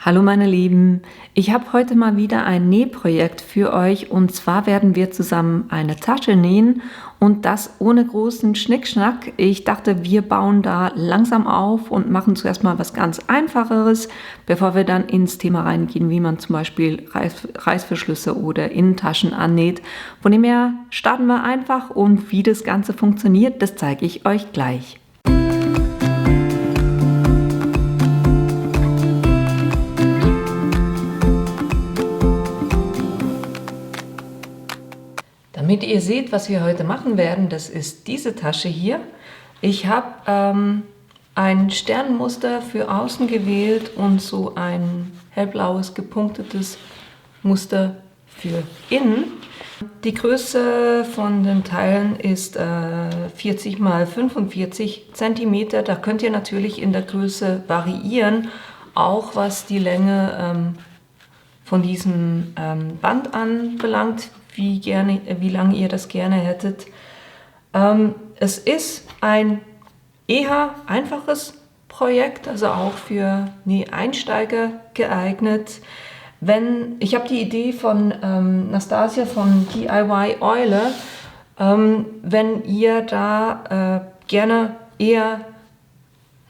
Hallo meine Lieben, ich habe heute mal wieder ein Nähprojekt für euch und zwar werden wir zusammen eine Tasche nähen und das ohne großen Schnickschnack. Ich dachte, wir bauen da langsam auf und machen zuerst mal was ganz Einfacheres, bevor wir dann ins Thema reingehen, wie man zum Beispiel Reißverschlüsse oder Innentaschen annäht. Von dem her starten wir einfach und wie das Ganze funktioniert, das zeige ich euch gleich. Damit ihr seht, was wir heute machen werden, das ist diese Tasche hier. Ich habe ein Sternmuster für außen gewählt und so ein hellblaues gepunktetes Muster für innen. Die Größe von den Teilen ist 40 x 45 cm. Da könnt ihr natürlich in der Größe variieren, auch was die Länge von diesem Band anbelangt, wie lange ihr das gerne hättet. Es ist ein eher einfaches Projekt, also auch für Einsteiger geeignet. Ich habe die Idee von Nastasia von DIY Eule, wenn ihr da gerne eher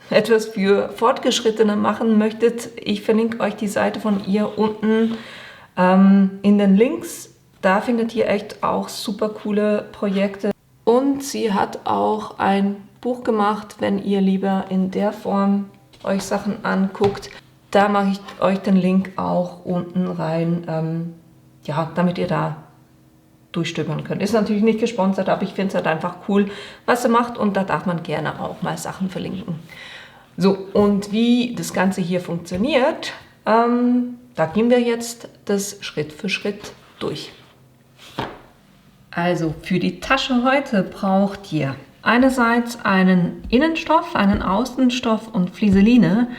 etwas für Fortgeschrittene machen möchtet, ich verlinke euch die Seite von ihr unten in den Links. Da findet ihr echt auch super coole Projekte. Und sie hat auch ein Buch gemacht, wenn ihr lieber in der Form euch Sachen anguckt. Da mache ich euch den Link auch unten rein, damit ihr da durchstöbern könnt. Ist natürlich nicht gesponsert, aber ich finde es halt einfach cool, was sie macht und da darf man gerne auch mal Sachen verlinken. So, und wie das Ganze hier funktioniert, da gehen wir jetzt das Schritt für Schritt durch. Also für die Tasche heute braucht ihr einerseits einen Innenstoff, einen Außenstoff und Flieseline.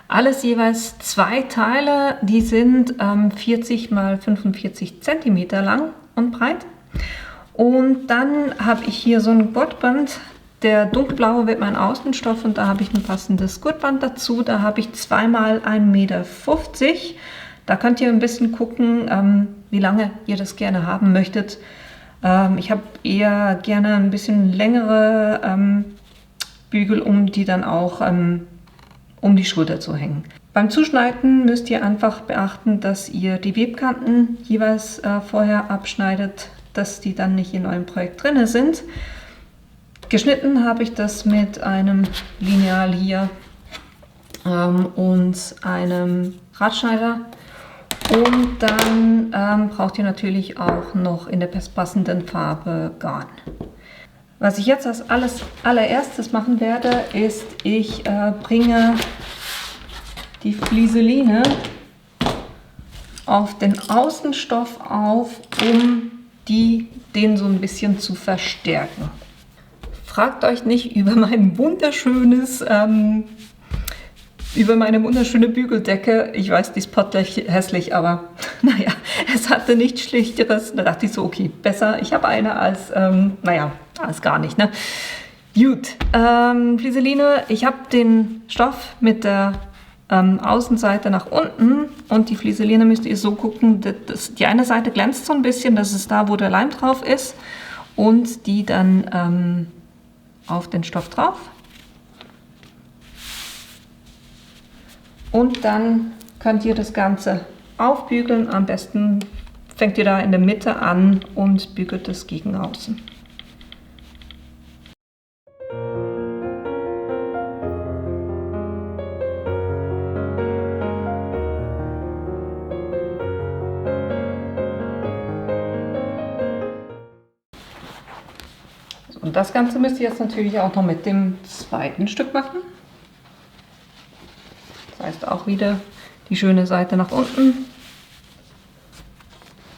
Alles jeweils 2 Teile, die sind 40 x 45 cm lang und breit. Und dann habe ich hier so ein Gurtband. Der dunkelblaue wird mein Außenstoff und da habe ich ein passendes Gurtband dazu. Da habe ich 2 x 1,50 Meter. Da könnt ihr ein bisschen gucken, wie lange ihr das gerne haben möchtet. Ich habe eher gerne ein bisschen längere Bügel, um die dann auch um die Schulter zu hängen. Beim Zuschneiden müsst ihr einfach beachten, dass ihr die Webkanten jeweils vorher abschneidet, dass die dann nicht in eurem Projekt drin sind. Geschnitten habe ich das mit einem Lineal hier und einem Radschneider. Und dann braucht ihr natürlich auch noch in der passenden Farbe Garn. Was ich jetzt als allererstes machen werde, ist, ich bringe die Flieseline auf den Außenstoff auf, um den so ein bisschen zu verstärken. Fragt euch nicht über meine wunderschöne Bügeldecke. Ich weiß, die ist hässlich, aber naja, es hatte nichts Schlichteres. Da dachte ich so, okay, besser. Ich habe eine als, als gar nicht. Ne? Gut, Flieseline, ich habe den Stoff mit der Außenseite nach unten und die Flieseline müsst ihr so gucken, die eine Seite glänzt so ein bisschen, das ist da, wo der Leim drauf ist und die dann auf den Stoff drauf. Und dann könnt ihr das Ganze aufbügeln. Am besten fängt ihr da in der Mitte an und bügelt es gegen außen. Und das Ganze müsst ihr jetzt natürlich auch noch mit dem zweiten Stück machen. Das heißt auch wieder die schöne Seite nach unten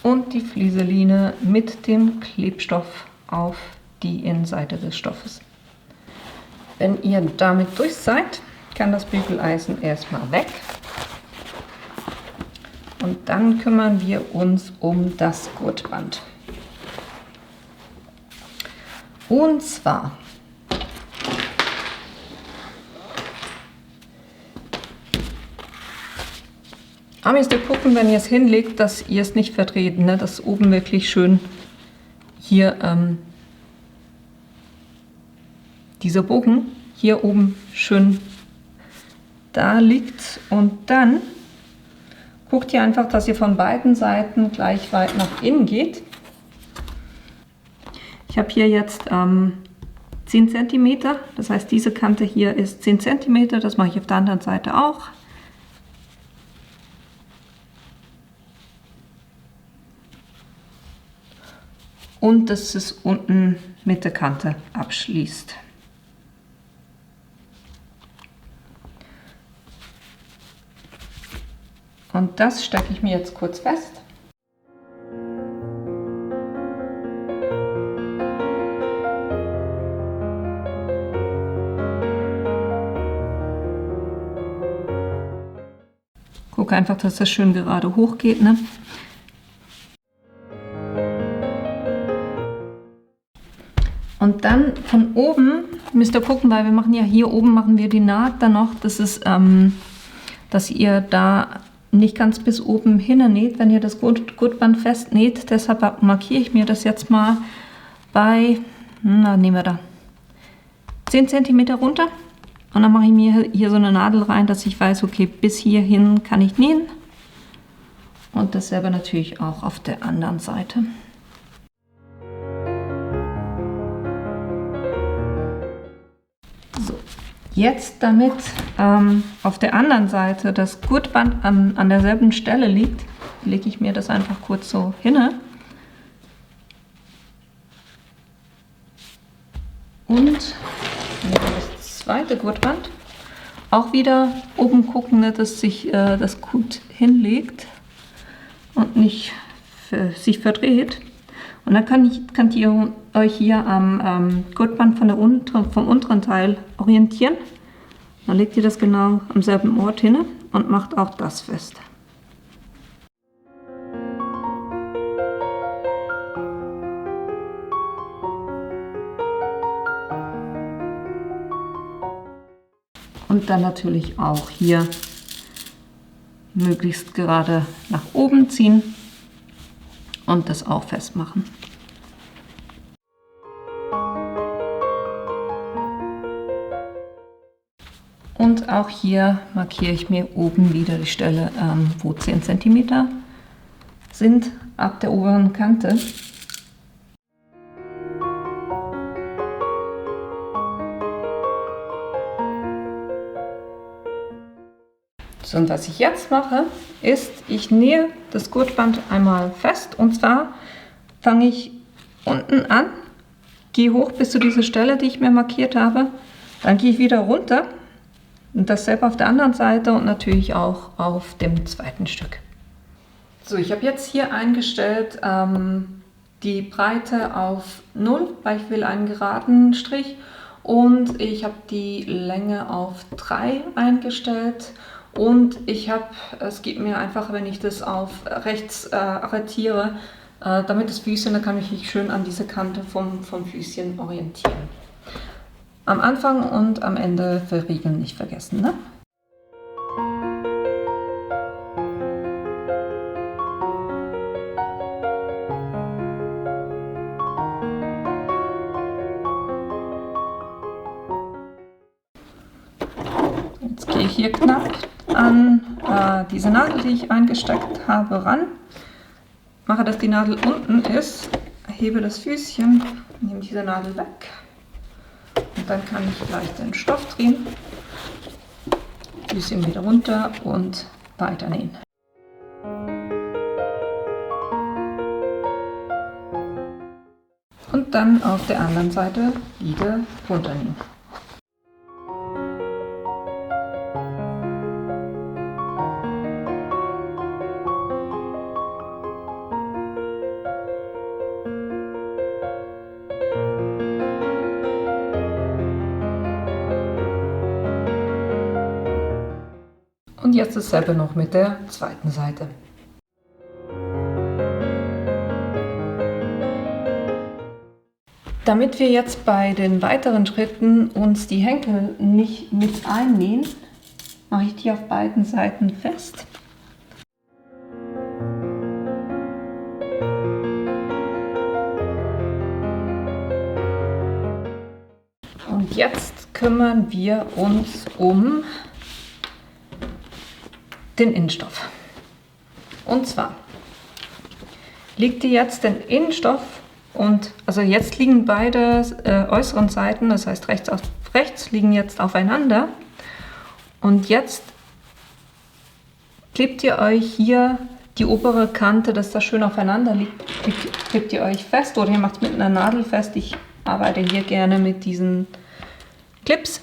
und die Flieseline mit dem Klebstoff auf die Innenseite des Stoffes. Wenn ihr damit durch seid, kann das Bügeleisen erstmal weg. Und dann kümmern wir uns um das Gurtband. Und zwar Aber müsst ihr gucken, wenn ihr es hinlegt, dass ihr es nicht verdreht, ne? Dass oben wirklich schön hier dieser Bogen hier oben schön da liegt. Und dann guckt ihr einfach, dass ihr von beiden Seiten gleich weit nach innen geht. Ich habe hier jetzt 10 cm, das heißt diese Kante hier ist 10 cm, das mache ich auf der anderen Seite auch. Und dass es unten mit der Kante abschließt. Und das stecke ich mir jetzt kurz fest. Guck einfach, dass das schön gerade hoch geht, ne? Und dann von oben müsst ihr gucken, weil wir machen ja hier oben machen wir die Naht dann noch, dass ihr da nicht ganz bis oben hin näht, wenn ihr das Gurtband festnäht. Deshalb markiere ich mir das jetzt mal bei, nehmen wir da 10 cm runter. Und dann mache ich mir hier so eine Nadel rein, dass ich weiß, okay, bis hierhin kann ich nähen. Und dasselbe natürlich auch auf der anderen Seite. So, jetzt damit auf der anderen Seite das Gurtband an derselben Stelle liegt, lege ich mir das einfach kurz so hin. Und das zweite Gurtband auch wieder oben gucken, dass sich das gut hinlegt und nicht sich verdreht. Und dann könnt ihr euch hier am Gurtband vom unteren Teil orientieren. Dann legt ihr das genau am selben Ort hin und macht auch das fest. Und dann natürlich auch hier möglichst gerade nach oben ziehen und das auch festmachen. Und auch hier markiere ich mir oben wieder die Stelle, wo 10 cm sind, ab der oberen Kante. So, und was ich jetzt mache, ist, ich nähe das Gurtband einmal fest. Und zwar fange ich unten an, gehe hoch bis zu dieser Stelle, die ich mir markiert habe. Dann gehe ich wieder runter und dasselbe auf der anderen Seite und natürlich auch auf dem zweiten Stück. So, ich habe jetzt hier eingestellt die Breite auf 0, weil ich will einen geraden Strich. Und ich habe die Länge auf 3 eingestellt. Und es geht mir einfach, wenn ich das auf rechts arretiere, damit das Füßchen, da kann ich mich schön an diese Kante vom Füßchen orientieren. Am Anfang und am Ende verriegeln nicht vergessen, ne? Jetzt gehe ich hier knapp an diese Nadel, die ich eingesteckt habe, ran. Mache, dass die Nadel unten ist, hebe das Füßchen, nehme diese Nadel weg und dann kann ich gleich den Stoff drehen, Füßchen wieder runter und weiter nähen. Und dann auf der anderen Seite wieder runternähen. Und jetzt dasselbe noch mit der zweiten Seite. Damit wir jetzt bei den weiteren Schritten uns die Henkel nicht mit einnähen, mache ich die auf beiden Seiten fest. Und jetzt kümmern wir uns um den Innenstoff. Und zwar legt ihr jetzt den Innenstoff und also jetzt liegen beide äußeren Seiten, das heißt rechts auf rechts, liegen jetzt aufeinander. Und jetzt klebt ihr euch hier die obere Kante, dass das schön aufeinander liegt, klebt ihr euch fest oder ihr macht es mit einer Nadel fest. Ich arbeite hier gerne mit diesen Clips.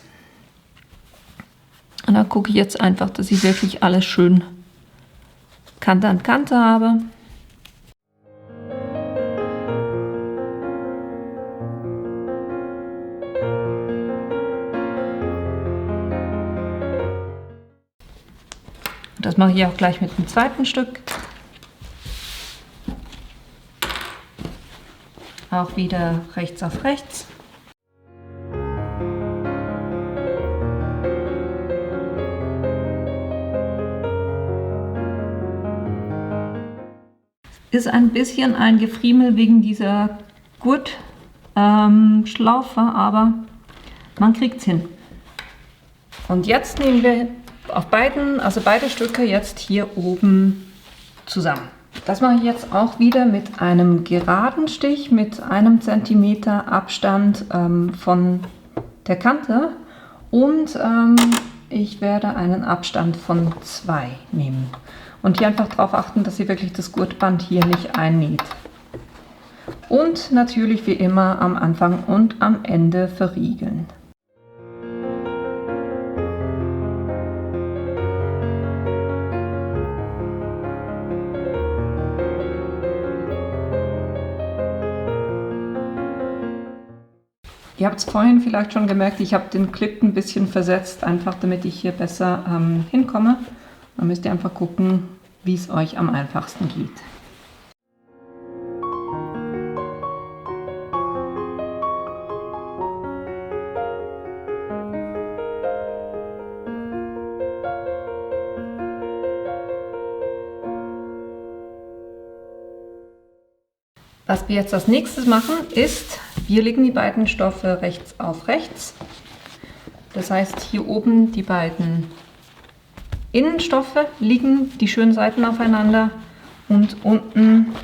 Und dann gucke ich jetzt einfach, dass ich wirklich alles schön Kante an Kante habe. Das mache ich auch gleich mit dem zweiten Stück. Auch wieder rechts auf rechts. Ist ein bisschen ein Gefriemel wegen dieser Gurtschlaufe, aber man kriegt es hin. Und jetzt nehmen wir auf beide Stücke jetzt hier oben zusammen. Das mache ich jetzt auch wieder mit einem geraden Stich mit 1 cm Abstand von der Kante und ich werde einen Abstand von 2 nehmen. Und hier einfach darauf achten, dass ihr wirklich das Gurtband hier nicht einnäht. Und natürlich wie immer am Anfang und am Ende verriegeln. Ihr habt es vorhin vielleicht schon gemerkt, ich habe den Clip ein bisschen versetzt, einfach damit ich hier besser hinkomme. Dann müsst ihr einfach gucken, wie es euch am einfachsten geht. Was wir jetzt als nächstes machen, ist, wir legen die beiden Stoffe rechts auf rechts. Das heißt, hier oben die beiden Innenstoffe liegen die schönen Seiten aufeinander und unten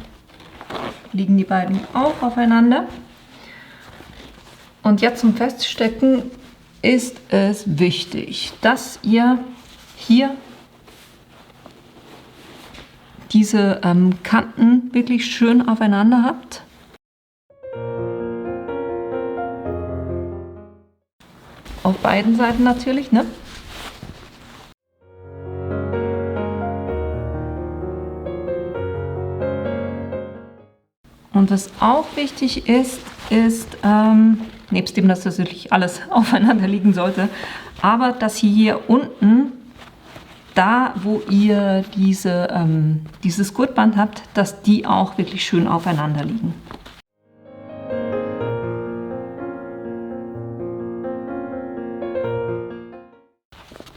liegen die beiden auch aufeinander. Und jetzt zum Feststecken ist es wichtig, dass ihr hier diese Kanten wirklich schön aufeinander habt. Auf beiden Seiten natürlich, ne? Und was auch wichtig ist, nebst dem, dass natürlich alles aufeinander liegen sollte, aber dass hier unten, da wo ihr dieses Gurtband habt, dass die auch wirklich schön aufeinander liegen.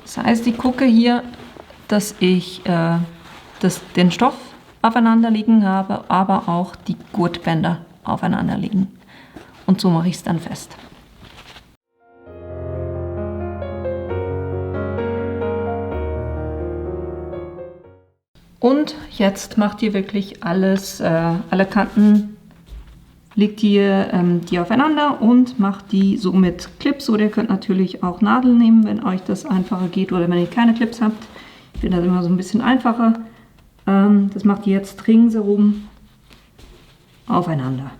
Das heißt, ich gucke hier, dass ich den Stoff aufeinander liegen habe, aber auch die Gurtbänder aufeinander liegen. Und so mache ich es dann fest. Und jetzt macht ihr wirklich alles, alle Kanten, legt ihr die aufeinander und macht die so mit Clips, oder ihr könnt natürlich auch Nadeln nehmen, wenn euch das einfacher geht oder wenn ihr keine Clips habt. Ich finde das immer so ein bisschen einfacher. Das macht ihr jetzt ringsherum aufeinander.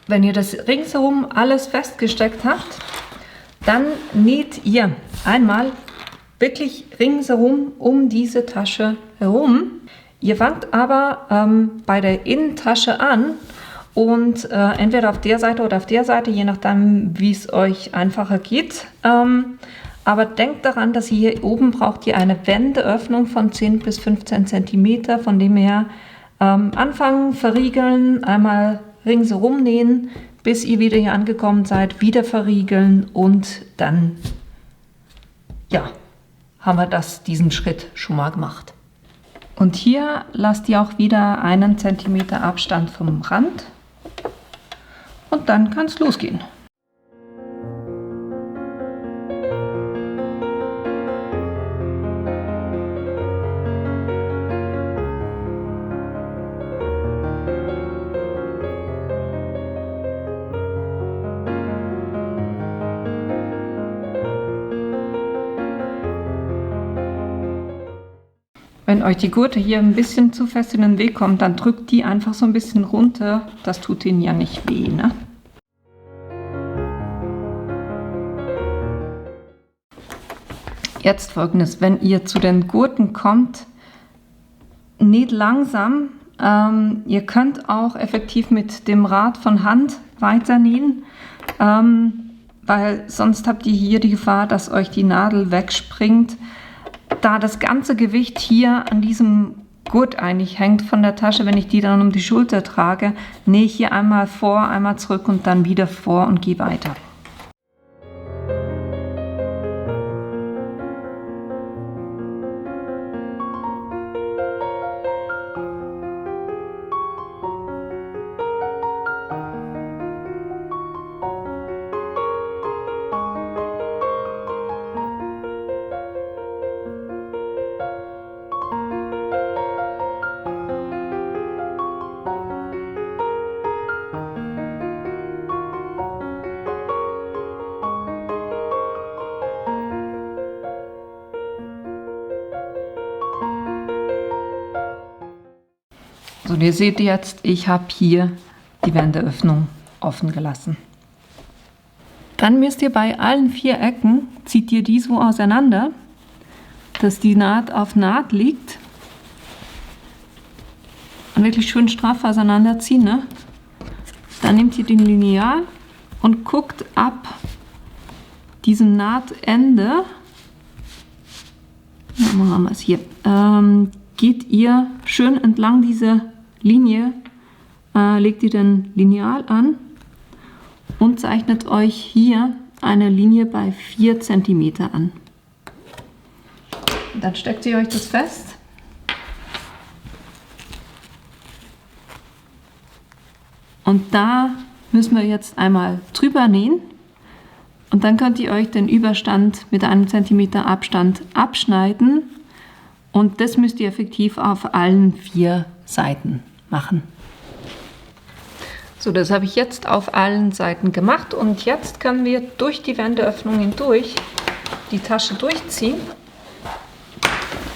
Wenn ihr das ringsherum alles festgesteckt habt, dann näht ihr einmal wirklich ringsherum um diese Tasche herum. Ihr fangt aber bei der Innentasche an und entweder auf der Seite oder auf der Seite, je nachdem, wie es euch einfacher geht. Aber denkt daran, dass ihr hier oben braucht ihr eine Wendeöffnung von 10 bis 15 cm, von dem her anfangen, verriegeln, einmal ringsherum nähen, bis ihr wieder hier angekommen seid, wieder verriegeln und dann, ja, haben wir diesen Schritt schon mal gemacht. Und hier lasst ihr auch wieder 1 Zentimeter Abstand vom Rand und dann kann es losgehen. Wenn euch die Gurte hier ein bisschen zu fest in den Weg kommt, dann drückt die einfach so ein bisschen runter. Das tut ihnen ja nicht weh, ne? Jetzt Folgendes, wenn ihr zu den Gurten kommt, näht langsam. Ihr könnt auch effektiv mit dem Rad von Hand weiter nähen, weil sonst habt ihr hier die Gefahr, dass euch die Nadel wegspringt. Da das ganze Gewicht hier an diesem Gurt eigentlich hängt von der Tasche, wenn ich die dann um die Schulter trage, nähe ich hier einmal vor, einmal zurück und dann wieder vor und gehe weiter. So, ihr seht jetzt, ich habe hier die Wendeöffnung offen gelassen. Dann müsst ihr bei allen 4 Ecken, zieht ihr die so auseinander, dass die Naht auf Naht liegt. Und wirklich schön straff auseinanderziehen. Ne? Dann nehmt ihr den Lineal und guckt ab diesem Nahtende, wo haben wir es hier, geht ihr schön entlang dieser Linie, legt ihr den Lineal an und zeichnet euch hier eine Linie bei 4 cm an. Dann steckt ihr euch das fest. Und da müssen wir jetzt einmal drüber nähen. Und dann könnt ihr euch den Überstand mit 1 cm Abstand abschneiden. Und das müsst ihr effektiv auf allen 4 Seiten machen. So, das habe ich jetzt auf allen Seiten gemacht und jetzt können wir durch die Wendeöffnung hindurch die Tasche durchziehen.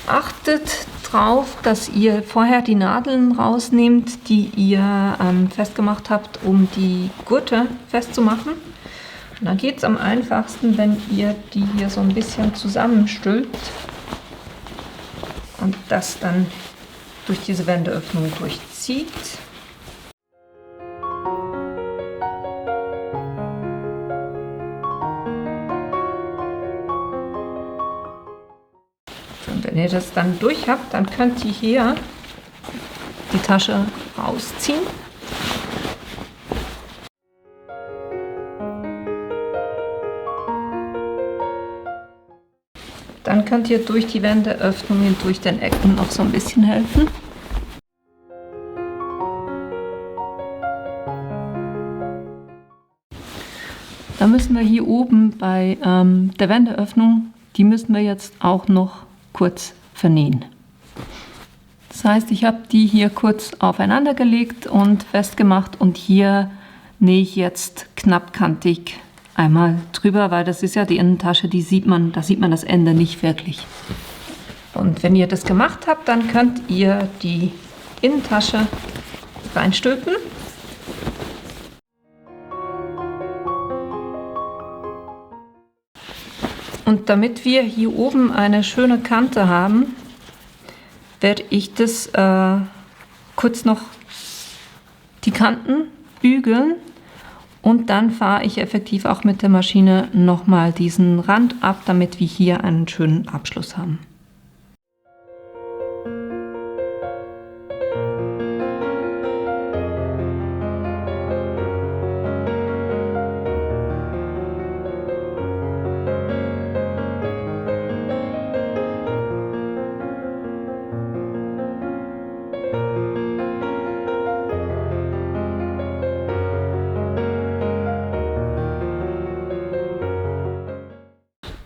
Achtet darauf, dass ihr vorher die Nadeln rausnehmt, die ihr festgemacht habt, um die Gurte festzumachen. Und dann geht es am einfachsten, wenn ihr die hier so ein bisschen zusammenstülpt und das dann durch diese Wendeöffnung durchzieht. Und wenn ihr das dann durch habt, dann könnt ihr hier die Tasche rausziehen. Dann könnt ihr durch die Wendeöffnungen, durch den Ecken noch so ein bisschen helfen. Dann müssen wir hier oben bei der Wendeöffnung, die müssen wir jetzt auch noch kurz vernähen. Das heißt, ich habe die hier kurz aufeinander gelegt und festgemacht und hier nähe ich jetzt knappkantig einmal drüber, weil das ist ja die Innentasche, da sieht man das Ende nicht wirklich. Und wenn ihr das gemacht habt, dann könnt ihr die Innentasche reinstülpen. Und damit wir hier oben eine schöne Kante haben, werde ich das kurz noch die Kanten bügeln. Und dann fahre ich effektiv auch mit der Maschine nochmal diesen Rand ab, damit wir hier einen schönen Abschluss haben.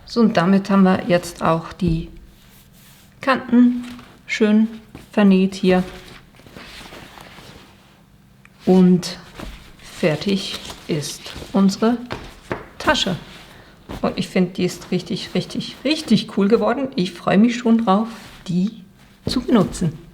So, und damit haben wir jetzt auch die Kanten schön vernäht hier. Und fertig ist unsere Tasche. Und ich finde, die ist richtig, richtig, richtig cool geworden. Ich freue mich schon drauf, die zu benutzen.